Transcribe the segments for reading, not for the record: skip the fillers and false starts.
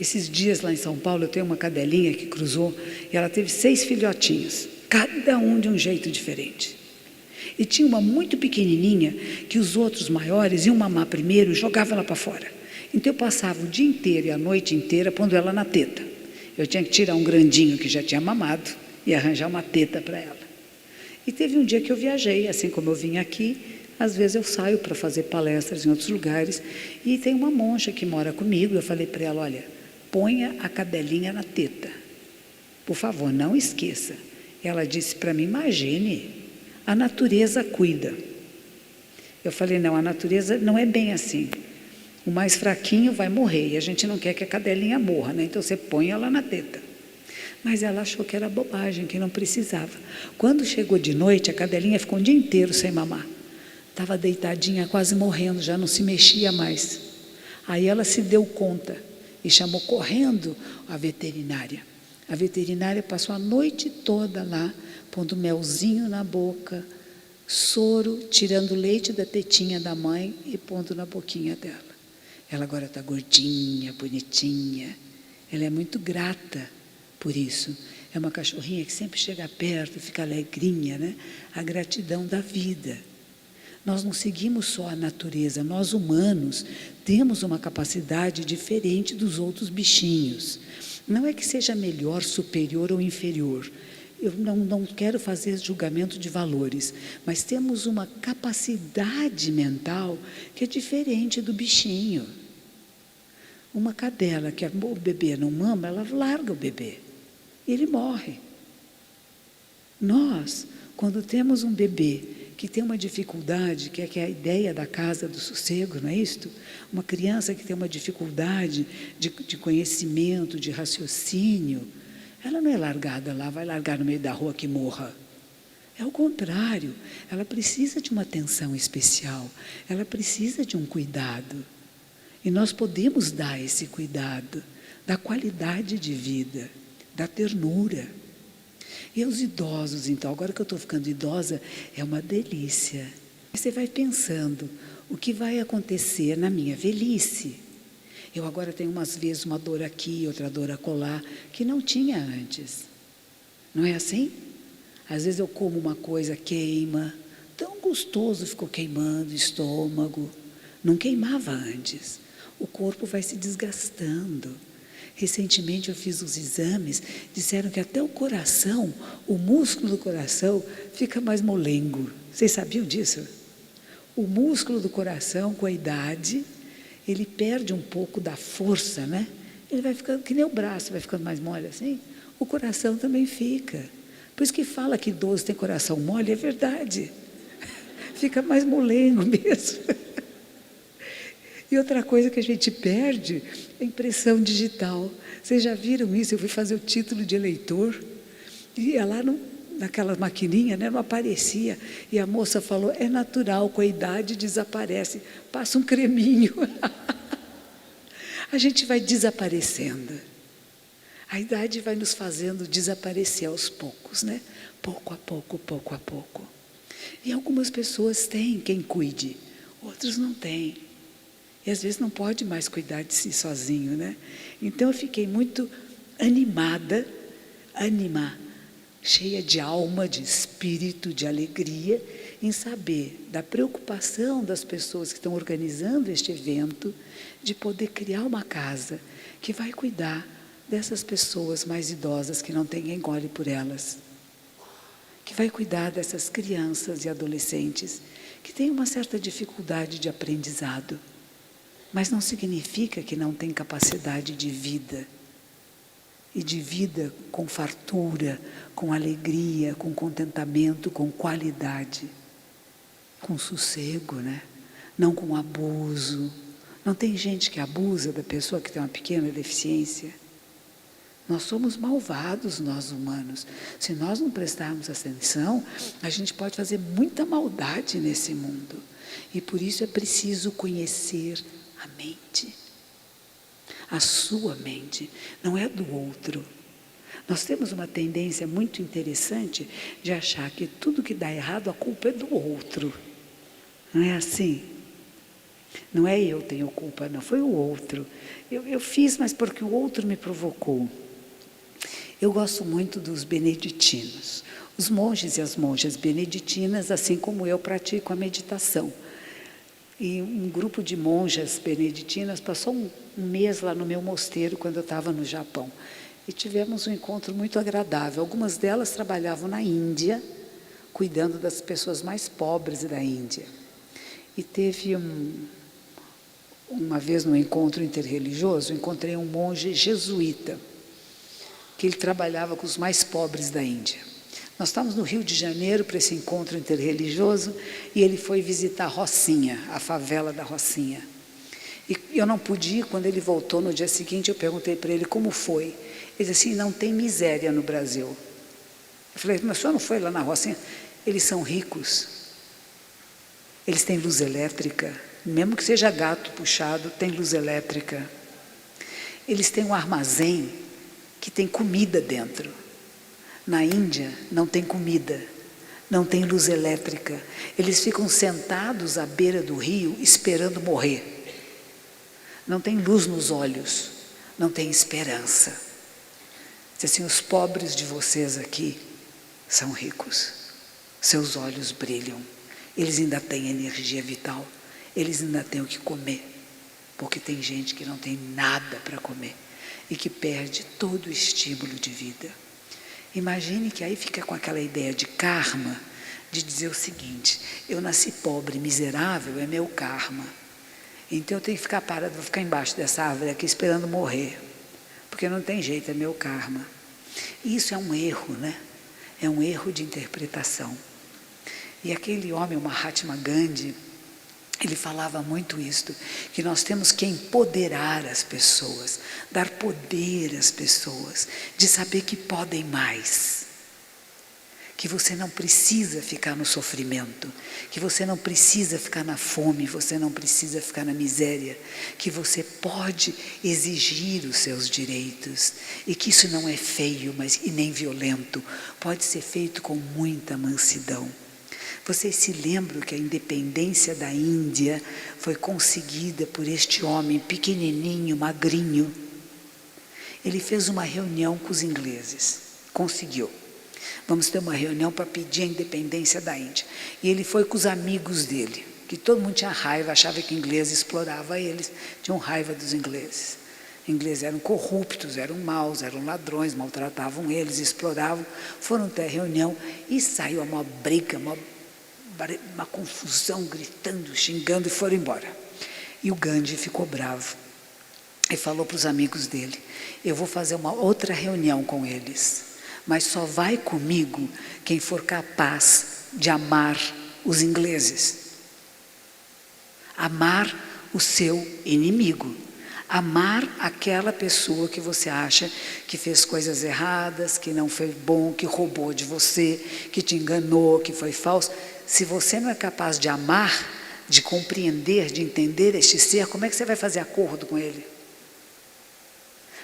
Esses dias lá em São Paulo, eu tenho uma cadelinha que cruzou e ela teve 6 filhotinhos, cada um de um jeito diferente. E tinha uma muito pequenininha que os outros maiores iam mamar primeiro e jogavam ela para fora. Então eu passava o dia inteiro e a noite inteira pondo ela na teta. Eu tinha que tirar um grandinho que já tinha mamado e arranjar uma teta para ela. E teve um dia que eu viajei, assim como eu vim aqui, às vezes eu saio para fazer palestras em outros lugares e tem uma monja que mora comigo. Eu falei para ela, olha, ponha a cadelinha na teta, por favor, não esqueça. Ela disse para mim, imagine, a natureza cuida. Eu falei, não, a natureza não é bem assim. O mais fraquinho vai morrer e a gente não quer que a cadelinha morra, né? Então você põe ela na teta. Mas ela achou que era bobagem, que não precisava. Quando chegou de noite, a cadelinha ficou um dia inteiro sem mamar. Estava deitadinha, quase morrendo, já não se mexia mais. Aí ela se deu conta e chamou correndo a veterinária. A veterinária passou a noite toda lá, pondo melzinho na boca, soro, tirando o leite da tetinha da mãe e pondo na boquinha dela. Ela agora está gordinha, bonitinha. Ela é muito grata por isso. É uma cachorrinha que sempre chega perto, fica alegrinha, né? A gratidão da vida. Nós não seguimos só a natureza, nós humanos temos uma capacidade diferente dos outros bichinhos. Não é que seja melhor, superior ou inferior. Eu não quero fazer julgamento de valores, mas temos uma capacidade mental que é diferente do bichinho. Uma cadela que o bebê não mama, ela larga o bebê e ele morre. Nós, quando temos um bebê que tem uma dificuldade, que é a ideia da casa do sossego, não é isto? Uma criança que tem uma dificuldade de conhecimento, de raciocínio, ela não é largada lá, vai largar no meio da rua que morra. É o contrário, ela precisa de uma atenção especial, ela precisa de um cuidado. E nós podemos dar esse cuidado, da qualidade de vida, da ternura. E os idosos, então, agora que eu estou ficando idosa, é uma delícia. Você vai pensando, o que vai acontecer na minha velhice? Eu agora tenho umas vezes uma dor aqui, outra dor acolá, que não tinha antes. Não é assim? Às vezes eu como uma coisa, queima, tão gostoso ficou queimando o estômago. Não queimava antes. O corpo vai se desgastando. Recentemente eu fiz os exames, disseram que até o coração, o músculo do coração fica mais molengo. Vocês sabiam disso? O músculo do coração, com a idade, ele perde um pouco da força, né? Ele vai ficando, que nem o braço, vai ficando mais mole assim. O coração também fica. Por isso que fala que idoso tem coração mole, é verdade. Fica mais molengo mesmo. E outra coisa que a gente perde é a impressão digital. Vocês já viram isso? Eu fui fazer o título de eleitor e ia lá naquela maquininha, né, não aparecia. E a moça falou, é natural, com a idade desaparece. Passa um creminho. A gente vai desaparecendo. A idade vai nos fazendo desaparecer aos poucos, né? Pouco a pouco, pouco a pouco. E algumas pessoas têm quem cuide, outros não têm. E às vezes não pode mais cuidar de si sozinho, né? Então eu fiquei muito animada, cheia de alma, de espírito, de alegria, em saber da preocupação das pessoas que estão organizando este evento, de poder criar uma casa que vai cuidar dessas pessoas mais idosas que não tem quem olhe por elas, que vai cuidar dessas crianças e adolescentes que têm uma certa dificuldade de aprendizado. Mas não significa que não tem capacidade de vida. E de vida com fartura, com alegria, com contentamento, com qualidade. Com sossego, né? Não com abuso. Não tem gente que abusa da pessoa que tem uma pequena deficiência? Nós somos malvados, nós humanos. Se nós não prestarmos atenção, a gente pode fazer muita maldade nesse mundo. E por isso é preciso conhecer a mente, a sua mente, não é do outro. Nós temos uma tendência muito interessante de achar que tudo que dá errado, a culpa é do outro. Não é assim? Não é eu tenho culpa, não, foi o outro. Eu fiz, mas porque o outro me provocou. Eu gosto muito dos beneditinos. Os monges e as monjas beneditinas, assim como eu, praticam a meditação. E um grupo de monjas beneditinas passou um mês lá no meu mosteiro, quando eu estava no Japão. E tivemos um encontro muito agradável. Algumas delas trabalhavam na Índia, cuidando das pessoas mais pobres da Índia. E teve uma vez no encontro interreligioso, encontrei um monge jesuíta, que ele trabalhava com os mais pobres da Índia. Nós estávamos no Rio de Janeiro para esse encontro interreligioso e ele foi visitar a Rocinha, a favela da Rocinha. E eu não pude ir. Quando ele voltou no dia seguinte, eu perguntei para ele como foi. Ele disse assim: não tem miséria no Brasil. Eu falei: mas o senhor não foi lá na Rocinha? Eles são ricos, eles têm luz elétrica, mesmo que seja gato puxado, tem luz elétrica. Eles têm um armazém que tem comida dentro. Na Índia não tem comida, não tem luz elétrica. Eles ficam sentados à beira do rio esperando morrer. Não tem luz nos olhos, não tem esperança. Diz assim: os pobres de vocês aqui são ricos, seus olhos brilham, eles ainda têm energia vital, eles ainda têm o que comer, porque tem gente que não tem nada para comer e que perde todo o estímulo de vida. Imagine que aí fica com aquela ideia de karma, de dizer o seguinte: eu nasci pobre, miserável, é meu karma. Então eu tenho que ficar parado, vou ficar embaixo dessa árvore aqui esperando morrer, porque não tem jeito, é meu karma. E isso é um erro, né? É um erro de interpretação. E aquele homem, o Mahatma Gandhi, ele falava muito isto, que nós temos que empoderar as pessoas, dar poder às pessoas, de saber que podem mais. Que você não precisa ficar no sofrimento, que você não precisa ficar na fome, você não precisa ficar na miséria, que você pode exigir os seus direitos, e que isso não é feio, e nem violento, pode ser feito com muita mansidão. Vocês se lembram que a independência da Índia foi conseguida por este homem pequenininho, magrinho? Ele fez uma reunião com os ingleses, conseguiu. Vamos ter uma reunião para pedir a independência da Índia. E ele foi com os amigos dele, que todo mundo tinha raiva, achava que o inglês explorava eles, tinham raiva dos ingleses. Os ingleses eram corruptos, eram maus, eram ladrões, maltratavam eles, exploravam. Foram ter a reunião e saiu uma briga, uma confusão, gritando, xingando, e foram embora. E o Gandhi ficou bravo e falou para os amigos dele: eu vou fazer uma outra reunião com eles, mas só vai comigo quem for capaz de amar os ingleses, amar o seu inimigo, amar aquela pessoa que você acha que fez coisas erradas, que não foi bom, que roubou de você, que te enganou, que foi falso. Se você não é capaz de amar, de compreender, de entender este ser, como é que você vai fazer acordo com ele?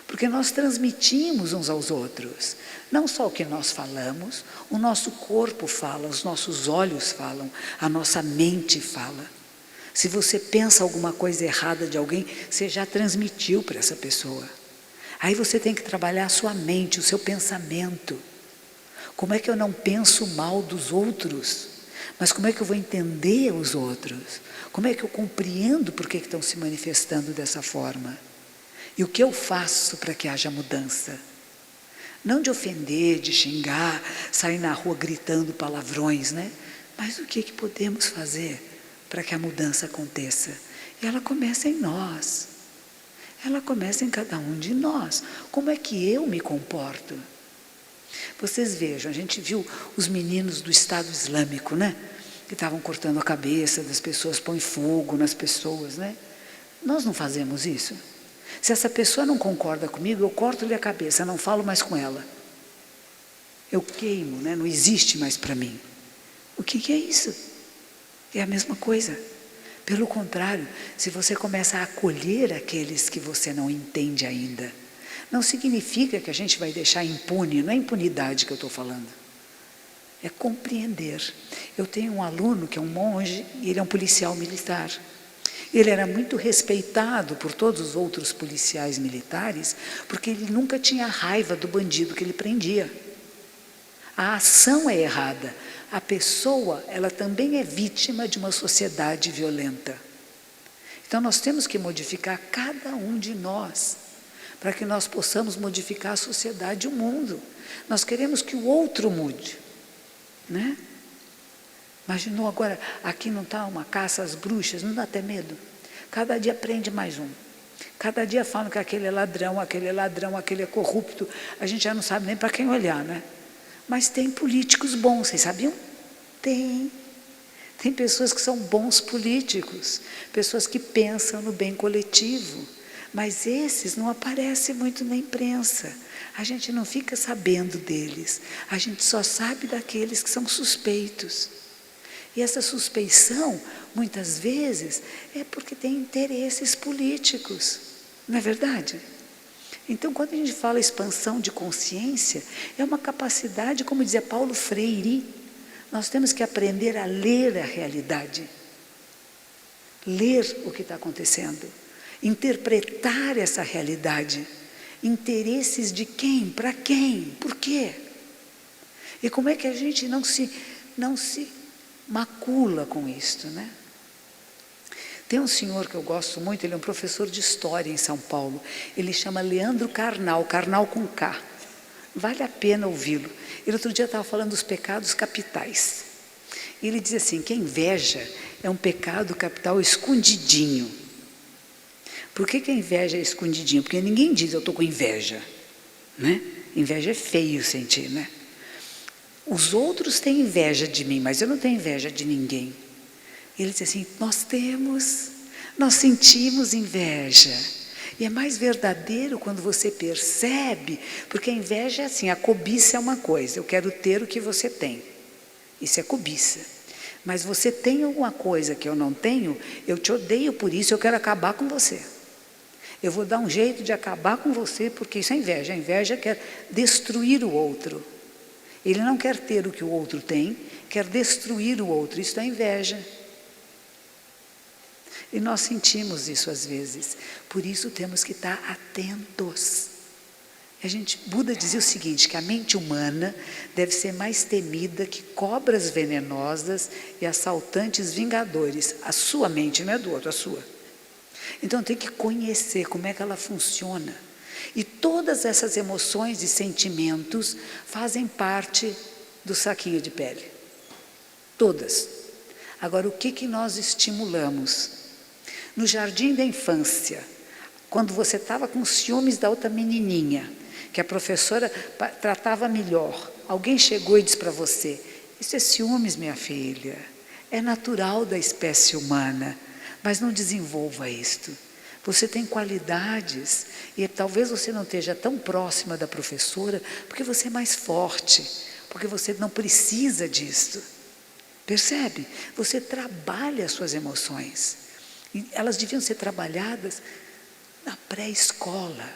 Porque nós transmitimos uns aos outros, não só o que nós falamos, o nosso corpo fala, os nossos olhos falam, a nossa mente fala. Se você pensa alguma coisa errada de alguém, você já transmitiu para essa pessoa. Aí você tem que trabalhar a sua mente, o seu pensamento. Como é que eu não penso mal dos outros? Mas como é que eu vou entender os outros? Como é que eu compreendo por que estão se manifestando dessa forma? E o que eu faço para que haja mudança? Não de ofender, de xingar, sair na rua gritando palavrões, né? Mas o que podemos fazer para que a mudança aconteça? E ela começa em nós. Ela começa em cada um de nós. Como é que eu me comporto? Vocês vejam, a gente viu os meninos do Estado Islâmico, né? Que estavam cortando a cabeça das pessoas, põem fogo nas pessoas, né? Nós não fazemos isso. Se essa pessoa não concorda comigo, eu corto-lhe a cabeça, não falo mais com ela. Eu queimo, né? Não existe mais para mim. O que é isso? É a mesma coisa. Pelo contrário, se você começa a acolher aqueles que você não entende ainda, não significa que a gente vai deixar impune, não é impunidade que eu estou falando. É compreender. Eu tenho um aluno que é um monge e ele é um policial militar. Ele era muito respeitado por todos os outros policiais militares, porque ele nunca tinha raiva do bandido que ele prendia. A ação é errada. A pessoa, ela também é vítima de uma sociedade violenta. Então nós temos que modificar cada um de nós, para que nós possamos modificar a sociedade e o mundo. Nós queremos que o outro mude, né? Imaginou agora, aqui não está uma caça às bruxas, não dá até medo? Cada dia prende mais um. Cada dia falam que aquele é ladrão, aquele é corrupto. A gente já não sabe nem para quem olhar, né? Mas tem políticos bons, vocês sabiam? Tem. Tem pessoas que são bons políticos, pessoas que pensam no bem coletivo. Mas esses não aparecem muito na imprensa. A gente não fica sabendo deles. A gente só sabe daqueles que são suspeitos. E essa suspeição, muitas vezes, é porque tem interesses políticos. Não é verdade? Então, quando a gente fala expansão de consciência, é uma capacidade, como dizia Paulo Freire, nós temos que aprender a ler a realidade. Ler o que está acontecendo. Interpretar essa realidade. Interesses de quem? Para quem? Por quê? E como é que a gente não se macula com isto, né? Tem um senhor que eu gosto muito, ele é um professor de história em São Paulo. Ele chama Leandro Carnal, Carnal com K. Vale a pena ouvi-lo. Ele outro dia estava falando dos pecados capitais. E ele diz assim, que a inveja é um pecado capital escondidinho. Por que a inveja é escondidinho? Porque ninguém diz, eu estou com inveja, né? Inveja é feio sentir, né? Os outros têm inveja de mim, mas eu não tenho inveja de ninguém. Ele diz assim, nós sentimos inveja. E é mais verdadeiro quando você percebe, porque a inveja é assim, a cobiça é uma coisa, eu quero ter o que você tem. Isso é cobiça. Mas você tem alguma coisa que eu não tenho, eu te odeio por isso, eu quero acabar com você. Eu vou dar um jeito de acabar com você, porque isso é inveja. A inveja quer destruir o outro. Ele não quer ter o que o outro tem, quer destruir o outro. Isso é inveja. E nós sentimos isso às vezes. Por isso temos que estar atentos. Buda dizia o seguinte, que a mente humana deve ser mais temida que cobras venenosas e assaltantes vingadores. A sua mente, não é do outro, a sua. Então tem que conhecer como é que ela funciona. E todas essas emoções e sentimentos fazem parte do saquinho de pele. Todas. Agora, o que nós estimulamos? No jardim da infância, quando você estava com ciúmes da outra menininha, que a professora tratava melhor, alguém chegou e disse para você, isso é ciúmes, minha filha, é natural da espécie humana, mas não desenvolva isto. Você tem qualidades e talvez você não esteja tão próxima da professora porque você é mais forte, porque você não precisa disso. Percebe? Você trabalha as suas emoções. E elas deviam ser trabalhadas na pré-escola,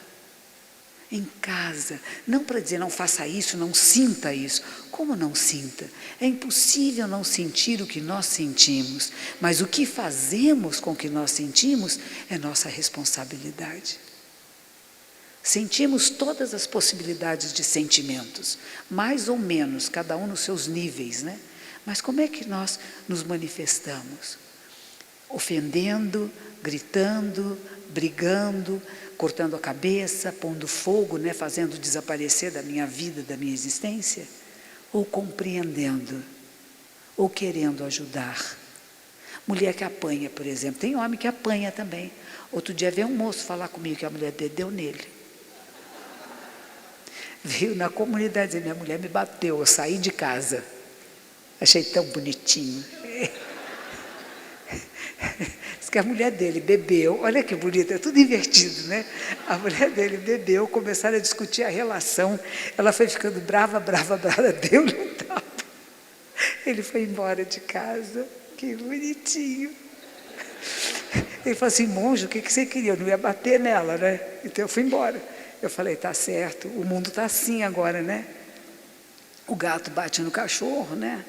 em casa. Não para dizer não faça isso, não sinta isso. Como não sinta? É impossível não sentir o que nós sentimos, mas o que fazemos com o que nós sentimos é nossa responsabilidade. Sentimos todas as possibilidades de sentimentos, mais ou menos, cada um nos seus níveis, né? Mas como é que nós nos manifestamos? Ofendendo, gritando, brigando, cortando a cabeça, pondo fogo, né, fazendo desaparecer da minha vida, da minha existência, ou compreendendo, ou querendo ajudar. Mulher que apanha, por exemplo, tem homem que apanha também. Outro dia veio um moço falar comigo que a mulher dele deu nele. Veio na comunidade dizer, minha mulher me bateu, eu saí de casa. Achei tão bonitinho. Diz que a mulher dele bebeu, olha que bonito, é tudo invertido, né? A mulher dele bebeu, começaram a discutir a relação, ela foi ficando brava, deu-lhe um tapa. Ele foi embora de casa, que bonitinho. Ele falou assim, monge, o que você queria? Eu não ia bater nela, né? Então eu fui embora. Eu falei, tá certo, o mundo está assim agora, né? O gato bate no cachorro, né?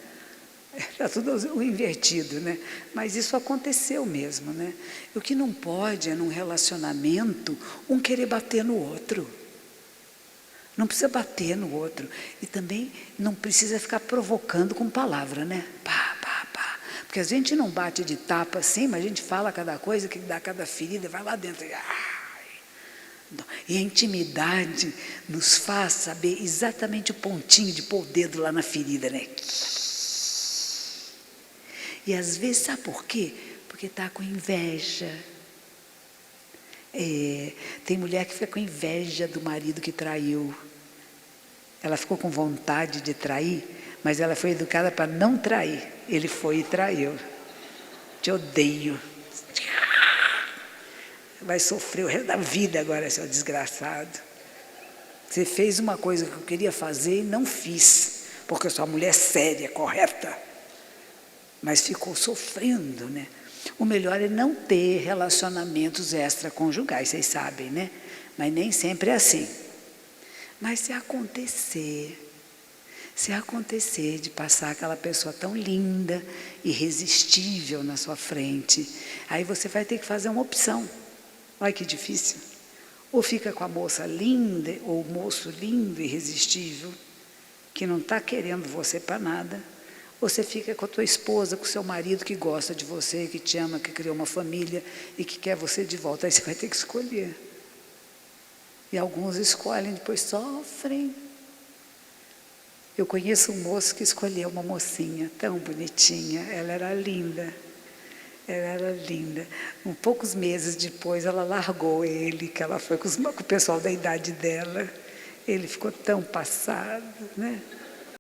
Está tudo o invertido, né? Mas isso aconteceu mesmo, né? O que não pode é, num relacionamento, um querer bater no outro. Não precisa bater no outro. E também não precisa ficar provocando com palavra, né? Pá, pá, pá. Porque a gente não bate de tapa assim, mas a gente fala cada coisa, que dá cada ferida, vai lá dentro. E a intimidade nos faz saber exatamente o pontinho de pôr o dedo lá na ferida, né? E às vezes, sabe por quê? Porque está com inveja. Tem mulher que fica com inveja do marido que traiu. Ela ficou com vontade de trair, mas ela foi educada para não trair. Ele foi e traiu. Te odeio. Vai sofrer o resto da vida agora, seu desgraçado. Você fez uma coisa que eu queria fazer e não fiz, porque eu sou uma mulher séria, correta. Mas ficou sofrendo, né? O melhor é não ter relacionamentos extraconjugais, vocês sabem, né? Mas nem sempre é assim. Mas se acontecer de passar aquela pessoa tão linda, irresistível na sua frente, aí você vai ter que fazer uma opção. Olha que difícil. Ou fica com a moça linda, ou o moço lindo, irresistível, que não está querendo você para nada, ou você fica com a tua esposa, com o seu marido que gosta de você, que te ama, que criou uma família e que quer você de volta. Aí você vai ter que escolher. E alguns escolhem, depois sofrem. Eu conheço um moço que escolheu uma mocinha tão bonitinha, ela era linda. Ela era linda. Poucos meses depois, ela largou ele, que ela foi com o pessoal da idade dela. Ele ficou tão passado, né?